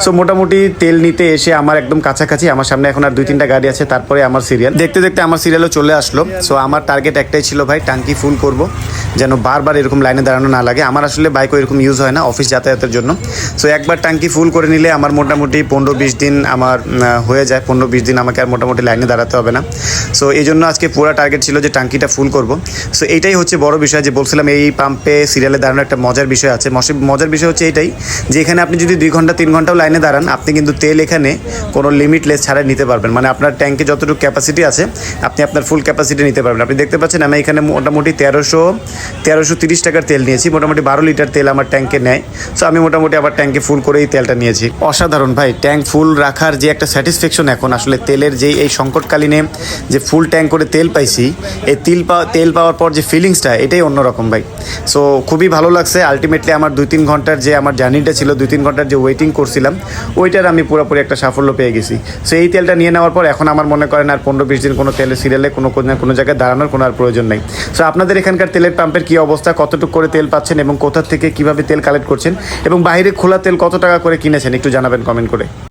So মোটামুটি তেল নিতে এসে আমার একদম কাছাকাছি, আমার সামনে এখন আর 2-3টা গাড়ি আছে, তারপরে আমার সিরিয়াল। দেখতে দেখতে আমার সিরিয়ালও চলে আসলো। সো আমার টার্গেট একটাই ছিল ভাই, ট্যাঙ্কি ফুল করব, যেন বারবার এরকম লাইনে দাঁড়ানো না লাগে। আমার আসলে বাইকও এরকম ইউজ হয় না অফিস যাতায়াতের জন্য। সো একবার ট্যাঙ্কি ফুল করে নিলে আমার মোটামুটি 15-20 দিন আমার হয়ে যায়। 15-20 দিন আমাকে আর মোটামুটি লাইনে দাঁড়াতে হবে না। সো এই জন্য আজকে পুরো টার্গেট ছিল যে ট্যাঙ্কিটা ফুল করব। সো এইটাই হচ্ছে বড় বিষয়, যে বলছিলাম এই পাম্পে সিরিয়ালে দাঁড়ানোর একটা মজার বিষয় আছে। মজার বিষয় হচ্ছে এইটাই যে এখানে আপনি যদি 2 ঘন্টা 3 ঘন্টাও লাইনে দাঁড়ান, আপনি কিন্তু তেল এখানে কোনো লিমিটলেস ছাড়াই নিতে পারবেন। মানে আপনার ট্যাঙ্কে যতটুকু ক্যাপাসিটি আছে আপনি আপনার ফুল ক্যাপাসিটি নিতে পারবেন। আপনি দেখতে পাচ্ছেন আমি এখানে মোটামুটি 1330 টাকার তেল নিয়েছি। মোটামুটি 12 লিটার তেল আমার ট্যাঙ্কে নেয়। সো আমি মোটামুটি আবার ট্যাঙ্কে ফুল করেই তেলটা নিয়েছি। অসাধারণ ভাই, ট্যাঙ্ক ফুল রাখার যে একটা স্যাটিসফ্যাকশন এখন আসলে তেলের যে এই সংকটকালীনে যে ফুল ট্যাঙ্ক করে তেল পাইছি, এই তেল পাওয়ার পর যে ফিলিংসটা, এটাই অন্যরকম ভাই। সো খুবই ভালো লাগছে। আলটিমেটলি আমার 2-3 ঘন্টার যে আমার জার্নিটা ছিল, 2-3 ঘন্টার যে ওয়েটিং করছিলাম, ওইটার আমি পুরোপুরি একটা সাফল্য পেয়ে গেছি। সো এই তেলটা নিয়ে নেওয়ার পর এখন আমার মনে করেন আর 15-20 দিন কোনো তেলের সিরিয়ালে কোনো জায়গায় দাঁড়ানোর কোনো আর প্রয়োজন নেই। সো আপনাদের এখানকার তেলের পাম্পের কী অবস্থা, কতটুকু করে তেল পাচ্ছেন এবং কোথা থেকে কীভাবে তেল কালেক্ট করছেন এবং বাইরে খোলা তেল কত টাকা করে কিনেছেন, একটু জানাবেন কমেন্ট করে।